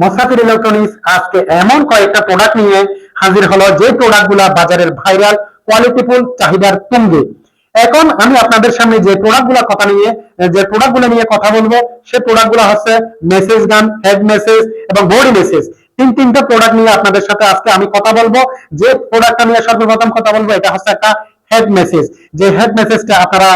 মুসাফির ইলেকট্রনিক্স আজকে এমন কয়েকটা প্রোডাক্ট নিয়ে হাজির হলো যে প্রোডাক্টগুলো বাজারের ভাইরাল, কোয়ালিটিফুল, চাহিদার তুঙ্গে। এখন আমি আপনাদের সামনে যে প্রোডাক্টগুলো নিয়ে কথা বলবো, সে প্রোডাক্টগুলো হচ্ছে মেসেজ গান, হেড মেসেজ এবং বডি মেসেজ। তিনটা প্রোডাক্ট নিয়ে আপনাদের সাথে আজকে আমি কথা বলবো। যে প্রোডাক্টটা নিয়ে সর্বপ্রথম কথা বলবো, এটা হচ্ছে একটা হেড মেসেজ। যে হেড মেসেজটা আপনারা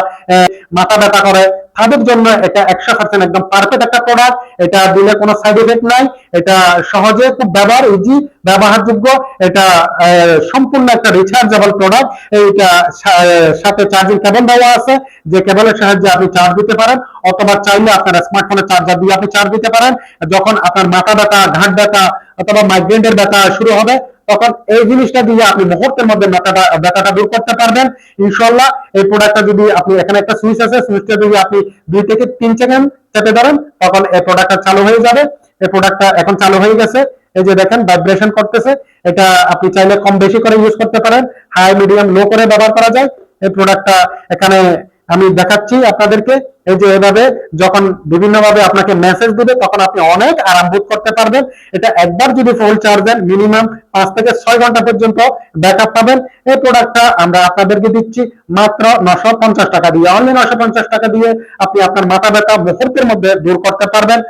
মাথা ব্যথা করে তাদের জন্য এটা 100% একদম পারফেক্ট একটা প্রোডাক্ট। এটা দিলে কোনো সাইড এফেক্ট নাই, এটা সহজে খুব ইজি ব্যবহারযোগ্য। এটা সম্পূর্ণ একটা রিচার্জেবল প্রোডাক্ট। এইটা সাথে চার্জিং কেবল দেওয়া আছে, যে কেবলের সাহায্যে আপনি চার্জ দিতে পারেন, অথবা চাইলে আপনার স্মার্টফোনের চার্জার দিয়ে আপনি চার্জ দিতে পারেন। যখন আপনার মাথা ব্যথা, ঘাট ব্যথা অথবা মাইগ্রেনের ব্যথা শুরু হবে, তখন এই জিনিসটা দিয়ে আপনি মুহূর্তের মধ্যে ব্যথাটা দূর করতে পারবেন ইনশাআল্লাহ। এই প্রোডাক্টটা যদি আপনি, এখানে একটা সুইচ আছে, সুইচটা যদি আপনি 2 থেকে 3 সেকেন্ড চেপে ধরেন, তখন এই প্রোডাক্টটা চালু হয়ে যাবে। এই প্রোডাক্টটা এখন চালু হয়ে গেছে। এই যে দেখেন ভাইব্রেশন করতেছে। এটা আপনি চাইলে কম বেশি করে ইউজ করতে পারেন, হাই, মিডিয়াম, লো করে ব্যবহার করা যায়। এই প্রোডাক্টটা এখানে আমি দেখাচ্ছি আপনাদেরকে। এই যে এভাবে যখন বিভিন্ন ভাবে আপনাকে মেসেজ দিবে, তখন আপনি অনেক আরাম বোধ করতে পারবেন। এটা একবার যদি ফুল চার্জ দেন, মিনিমাম 5 থেকে 6 ঘন্টা পর্যন্ত ব্যাকআপ পাবেন। এই প্রোডাক্টটা আমরা আপনাদেরকে দিচ্ছি মাত্র 950 টাকা দিয়ে। অনলি 950 টাকা দিয়ে আপনি আপনার মাথা ব্যথা মুহূর্তের মধ্যে দূর করতে পারবেন।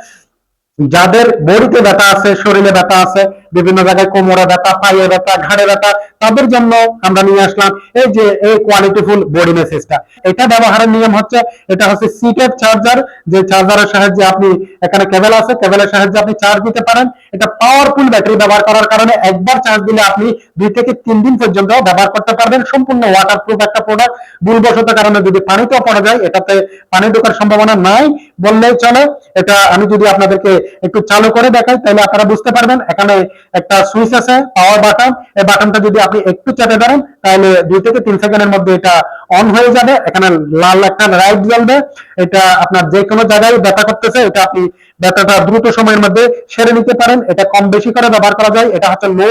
যাদের বডিতে ব্যথা আছে, শরীরে ব্যথা আছে, বিভিন্ন জায়গায় কোমরে ব্যথা, পায়ে ব্যথা, ঘাড়ে ব্যথা, তাদের জন্য আমরা নিয়ে আসলাম এই যে এই কোয়ালিটিফুল বডি মেসেজটা। এটা ব্যবহারের নিয়ম হচ্ছে, এটা হচ্ছে সি টাইপ চার্জার। যে চার্জারের সাহায্যে আপনি, এখানে কেবল আছে, কেবলের সাহায্যে আপনি চার্জ দিতে পারেন। এটা পাওয়ারফুল ব্যাটারি ব্যবহার করার কারণে একবার চার্জ দিলে আপনি 2 থেকে 3 দিন পর্যন্ত ব্যবহার করতে পারবেন। সম্পূর্ণ ওয়াটারপ্রুফ একটা প্রোডাক্ট। ভুলবশত কারণে যদি পানিতেও পড়ে যায়, এটাতে পানি ঢোকার সম্ভাবনা নাই বললেই চলে। এটা আমি যদি আপনাদেরকে একটু চালু করে দেখাই, তাহলে আপনারা বুঝতে পারবেন। এখানে একটা সুইচ আছে, পাওয়ার বাটন। এই বাটনটা যদি আপনি একটু চেপে ধরেন, তাহলে 2 থেকে 3 সেকেন্ডের মধ্যে এটা অন হয়ে যাবে। এখানে লাল একটা লাইট জ্বলবে। এটা আপনার যে কোনো জায়গায় ব্যথা করতেছে, এটা আপনি ব্যথাটা দ্রুত সময়ের মধ্যে সেরে নিতে পারেন। এটা কম বেশি করে ব্যবহার করা যায়। এটা হচ্ছে লো,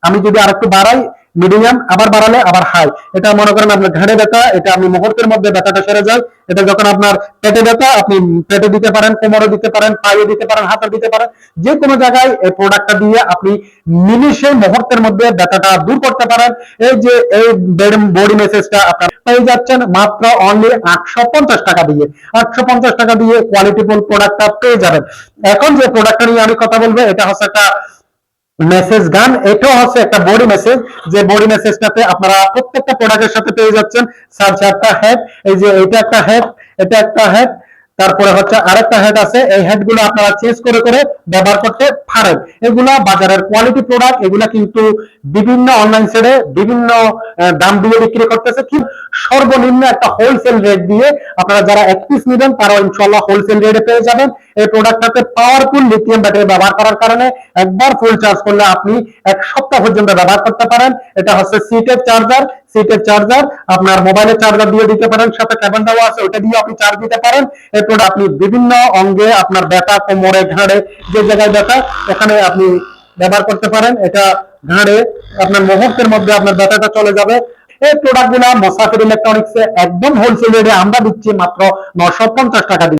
আমি যদি আরেকটু বাড়াই, মিডিয়াম, আবার বাড়ালে আবার হাই। এটা মনে করেন আপনার ঘাড়ে ব্যথা, এটা আপনি মুহূর্তের মধ্যে ব্যথাটা সেরে যায়। এটা যখন আপনার পেটে ব্যথা, আপনি পেটে দিতে পারেন, কোমরে দিতে পারেন, পায়ে দিতে পারেন, হাতে দিতে পারেন। যে কোনো জায়গায় এই প্রোডাক্টটা দিয়ে আপনি নিমিষে মুহূর্তের মধ্যে ব্যথাটা দূর করতে পারেন। এই যে এই বডি মেসেজটা আপনারা পেয়ে যাচ্ছেন মাত্র অনলি 850 টাকা দিয়ে। 850 টাকা দিয়ে কোয়ালিটিফুল প্রোডাক্টটা পেয়ে যাবেন। এখন যে প্রোডাক্টটা নিয়ে আমি কথা বলবো, এটা হচ্ছে একটা মেসেজ গান। এটাও হচ্ছে একটা বডি মেসেজ। যে বডি মেসেজটাতে আপনারা প্রত্যেকটা প্রোডাক্টের সাথে পেয়ে যাচ্ছেন 4টা হেড। এই যে এটা একটা হেড, এটা একটা হেড, তারপরে হচ্ছে আরেকটা হেড আছে। এই হেড গুলো আপনারা চেঞ্জ করে করে ব্যবহার করতে পারেন। এগুলা বাজারের কোয়ালিটি প্রোডাক্ট। এগুলা কিন্তু বিভিন্ন অনলাইন সাইটে বিভিন্ন দাম দিয়ে বিক্রি করতেছে, কিন্তু সর্বনিম্ন একটা হোলসেল রেট দিয়ে আপনারা যারা 1 পিস নেবেন, তারা ইনশাআল্লাহ হোলসেল রেটে পেয়ে যাবেন। এই প্রোডাক্টটাতে পাওয়ারফুল লিথিয়াম ব্যাটারি ব্যবহার করার কারণে একবার ফুল চার্জ করলে আপনি 1 সপ্তাহ পর্যন্ত ব্যবহার করতে পারেন। এটা হচ্ছে C type charger. C type charger আপনার মোবাইলের চার্জার দিয়ে দিতে পারেন, সাথে কেবল দেওয়া আছে, ওটা দিয়ে আপনি চার্জ দিতে পারেন। এই প্রোডাক্ট আপনি বিভিন্ন অঙ্গে, আপনার ব্যথা, কোমরে, ঘাড়ে, যে জায়গায় ব্যথা, এখানে আপনি ব্যবহার করতে পারেন। এটা ঘাড়ে আপনার মুহূর্তের মধ্যে আপনার ব্যথাটা চলে যাবে। এই প্রোডাক্টগুলো মুসাফির ইলেকট্রনিক্সে একদম হোলসেল রেটে আমরা দিচ্ছি মাত্র 950 টাকা দিয়ে।